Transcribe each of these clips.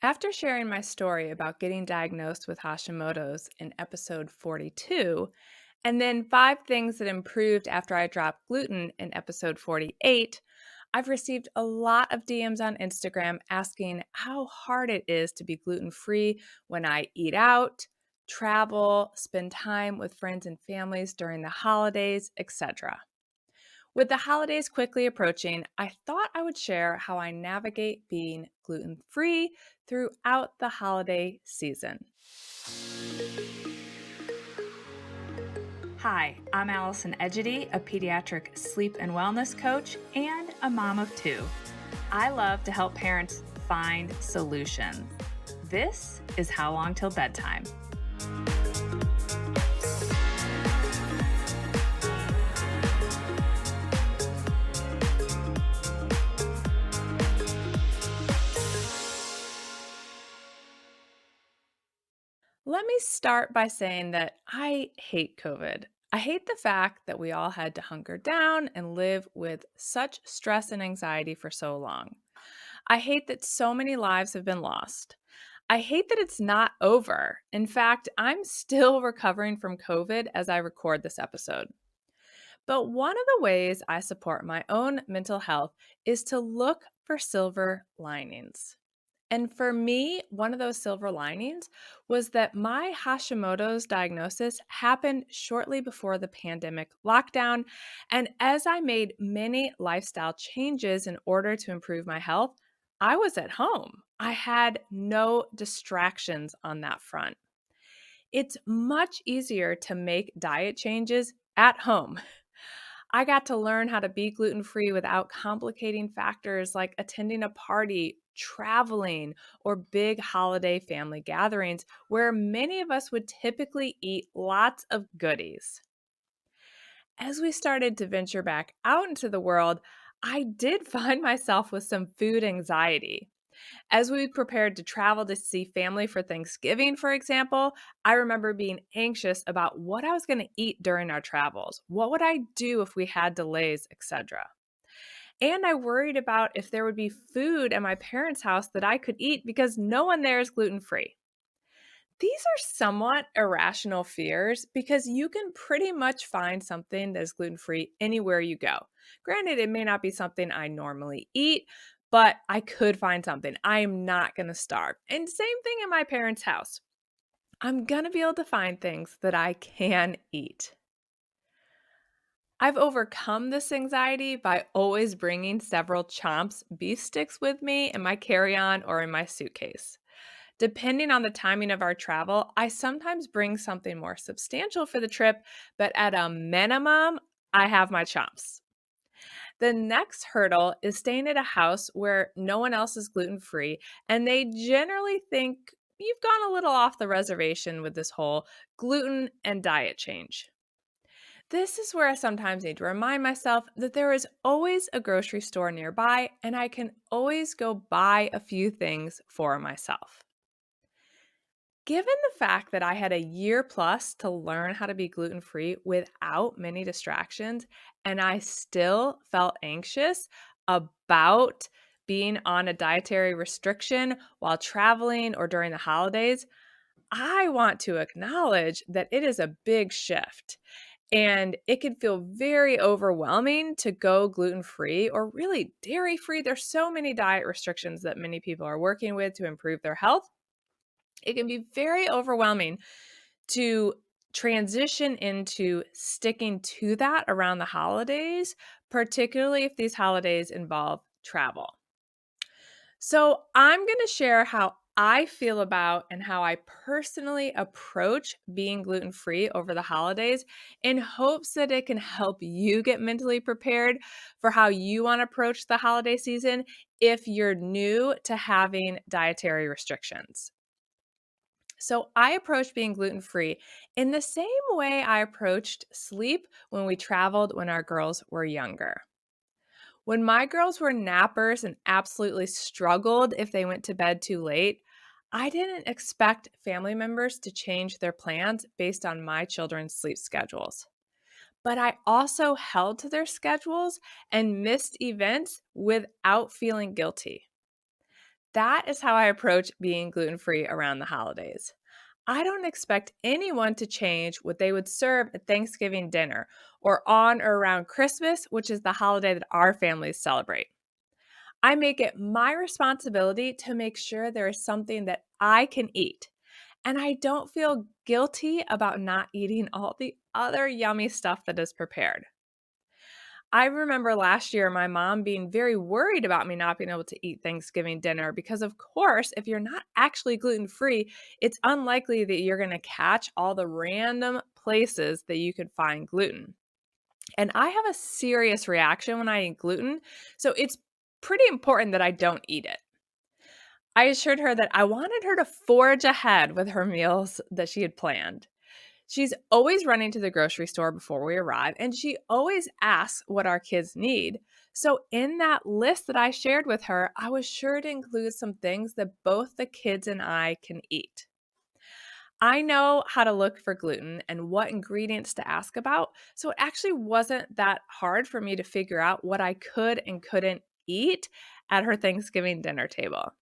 After sharing my story about getting diagnosed with Hashimoto's in episode 42, and then 5 things that improved after I dropped gluten in episode 48, I've received a lot of DMs on Instagram asking how hard it is to be gluten free when I eat out, travel, spend time with friends and families during the holidays, etc. With the holidays quickly approaching, I thought I would share how I navigate being gluten free throughout the holiday season. Hi, I'm Allison Edgety, a pediatric sleep and wellness coach and a mom of two. I love to help parents find solutions. This is How Long Till Bedtime. Let me start by saying that I hate COVID. I hate the fact that we all had to hunker down and live with such stress and anxiety for so long. I hate that so many lives have been lost. I hate that it's not over. In fact, I'm still recovering from COVID as I record this episode. But one of the ways I support my own mental health is to look for silver linings. And for me, one of those silver linings was that my Hashimoto's diagnosis happened shortly before the pandemic lockdown. And as I made many lifestyle changes in order to improve my health, I was at home. I had no distractions on that front. It's much easier to make diet changes at home. I got to learn how to be gluten free without complicating factors like attending a party, traveling, or big holiday family gatherings where many of us would typically eat lots of goodies. As we started to venture back out into the world, I did find myself with some food anxiety. As we prepared to travel to see family for Thanksgiving, for example, I remember being anxious about what I was going to eat during our travels. What would I do if we had delays, etc. And I worried about if there would be food at my parents' house that I could eat because no one there is gluten free. These are somewhat irrational fears because you can pretty much find something that's gluten free anywhere you go. Granted, it may not be something I normally eat, but I could find something. I am not going to starve. And same thing in my parents' house. I'm going to be able to find things that I can eat. I've overcome this anxiety by always bringing several Chomps beef sticks with me in my carry on or in my suitcase. Depending on the timing of our travel, I sometimes bring something more substantial for the trip, but at a minimum, I have my chomps. The next hurdle is staying at a house where no one else is gluten free, and they generally think you've gone a little off the reservation with this whole gluten and diet change. This is where I sometimes need to remind myself that there is always a grocery store nearby, and I can always go buy a few things for myself. Given the fact that I had a year plus to learn how to be gluten free without many distractions, and I still felt anxious about being on a dietary restriction while traveling or during the holidays, I want to acknowledge that it is a big shift. And it can feel very overwhelming to go gluten free or really dairy free. There's so many diet restrictions that many people are working with to improve their health. It can be very overwhelming to transition into sticking to that around the holidays, particularly if these holidays involve travel. So, I'm going to share how I feel about and how I personally approach being gluten free over the holidays in hopes that it can help you get mentally prepared for how you want to approach the holiday season if you're new to having dietary restrictions. So I approached being gluten free in the same way I approached sleep when we traveled when our girls were younger. When my girls were nappers and absolutely struggled if they went to bed too late, I didn't expect family members to change their plans based on my children's sleep schedules. But I also held to their schedules and missed events without feeling guilty. That is how I approach being gluten-free around the holidays. I don't expect anyone to change what they would serve at Thanksgiving dinner or on or around Christmas, which is the holiday that our families celebrate. I make it my responsibility to make sure there is something that I can eat, and I don't feel guilty about not eating all the other yummy stuff that is prepared. I remember last year my mom being very worried about me not being able to eat Thanksgiving dinner because, of course, if you're not actually gluten free, it's unlikely that you're going to catch all the random places that you could find gluten. And I have a serious reaction when I eat gluten, so it's pretty important that I don't eat it. I assured her that I wanted her to forge ahead with her meals that she had planned. She's always running to the grocery store before we arrive, and she always asks what our kids need. So, in that list that I shared with her, I was sure to include some things that both the kids and I can eat. I know how to look for gluten and what ingredients to ask about, so it actually wasn't that hard for me to figure out what I could and couldn't eat at her Thanksgiving dinner table.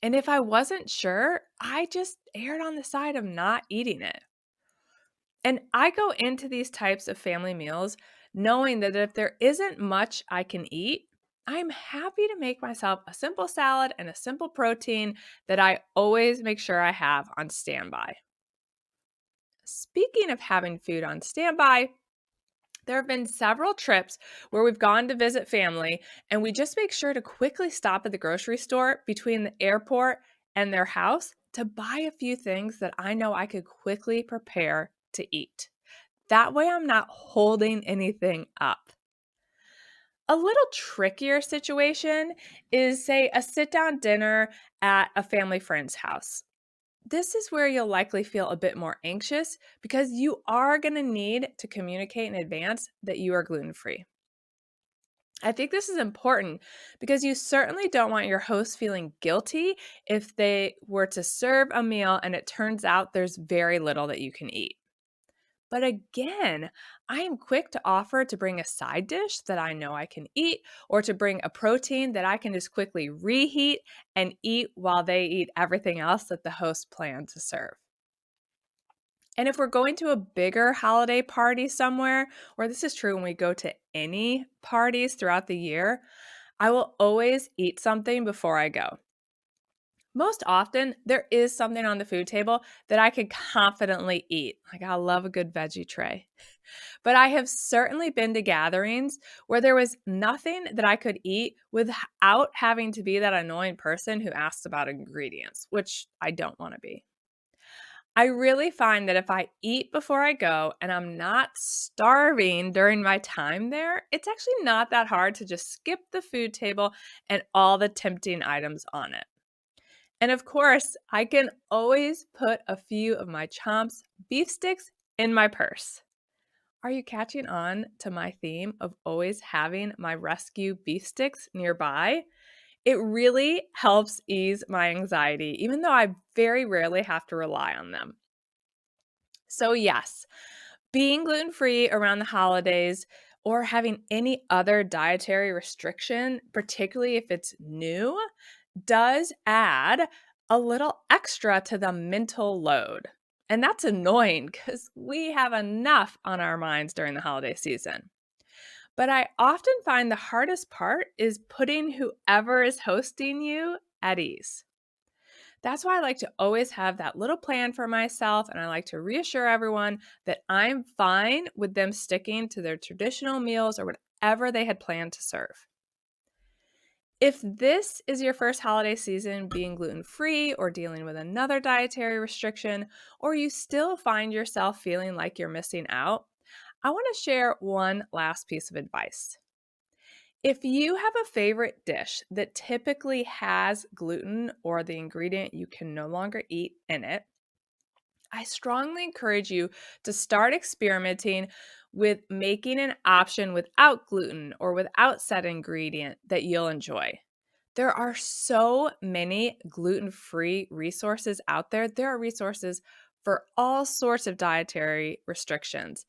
And if I wasn't sure, I just erred on the side of not eating it. And I go into these types of family meals knowing that if there isn't much I can eat, I'm happy to make myself a simple salad and a simple protein that I always make sure I have on standby. Speaking of having food on standby, there have been several trips where we've gone to visit family and we just make sure to quickly stop at the grocery store between the airport and their house to buy a few things that I know I could quickly prepare to eat. That way, I'm not holding anything up. A little trickier situation is, say, a sit down dinner at a family friend's house. This is where you'll likely feel a bit more anxious because you are going to need to communicate in advance that you are gluten free. I think this is important because you certainly don't want your host feeling guilty if they were to serve a meal and it turns out there's very little that you can eat. But again, I am quick to offer to bring a side dish that I know I can eat or to bring a protein that I can just quickly reheat and eat while they eat everything else that the host planned to serve. And if we're going to a bigger holiday party somewhere, or this is true when we go to any parties throughout the year, I will always eat something before I go. Most often, there is something on the food table that I could confidently eat. Like, I love a good veggie tray. But I have certainly been to gatherings where there was nothing that I could eat without having to be that annoying person who asks about ingredients, which I don't want to be. I really find that if I eat before I go and I'm not starving during my time there, it's actually not that hard to just skip the food table and all the tempting items on it. And of course, I can always put a few of my Chomps beef sticks in my purse. Are you catching on to my theme of always having my rescue beef sticks nearby? It really helps ease my anxiety, even though I very rarely have to rely on them. So, yes, being gluten free around the holidays or having any other dietary restriction, particularly if it's new, does add a little extra to the mental load. And that's annoying because we have enough on our minds during the holiday season. But I often find the hardest part is putting whoever is hosting you at ease. That's why I like to always have that little plan for myself, and I like to reassure everyone that I'm fine with them sticking to their traditional meals or whatever they had planned to serve. If this is your first holiday season being gluten free or dealing with another dietary restriction, or you still find yourself feeling like you're missing out, I want to share one last piece of advice. If you have a favorite dish that typically has gluten or the ingredient you can no longer eat in it, I strongly encourage you to start experimenting with making an option without gluten or without said ingredient that you'll enjoy. There are so many gluten-free resources out there. There are resources for all sorts of dietary restrictions.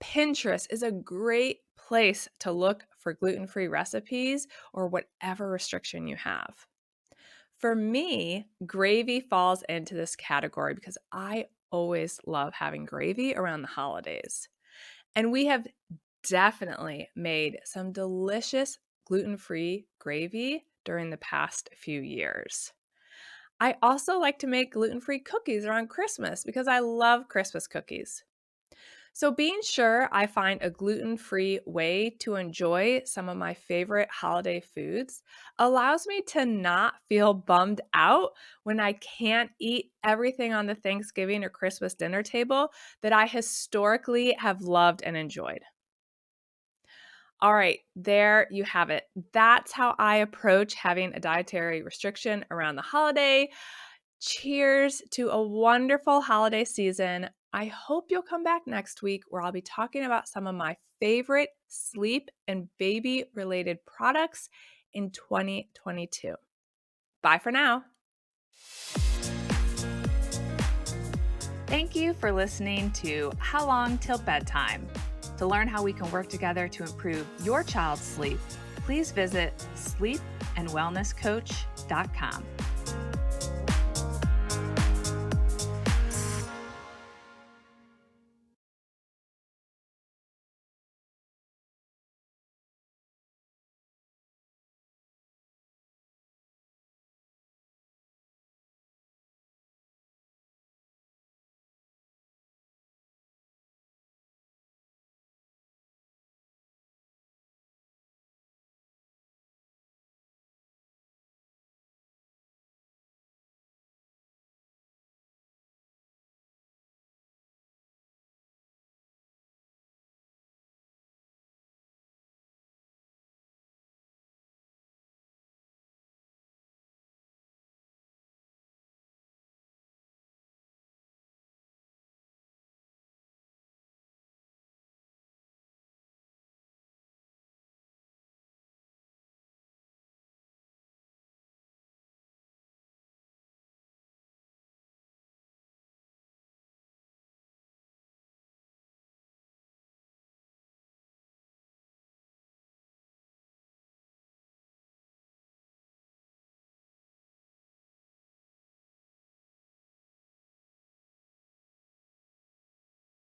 Pinterest is a great place to look for gluten-free recipes or whatever restriction you have. For me, gravy falls into this category because I always love having gravy around the holidays. And we have definitely made some delicious gluten-free gravy during the past few years. I also like to make gluten-free cookies around Christmas because I love Christmas cookies. So, being sure I find a gluten free way to enjoy some of my favorite holiday foods allows me to not feel bummed out when I can't eat everything on the Thanksgiving or Christmas dinner table that I historically have loved and enjoyed. All right, there you have it. That's how I approach having a dietary restriction around the holiday. Cheers to a wonderful holiday season. I hope you'll come back next week where I'll be talking about some of my favorite sleep and baby related products in 2022. Bye for now. Thank you for listening to How Long Till Bedtime. To learn how we can work together to improve your child's sleep, please visit sleepandwellnesscoach.com.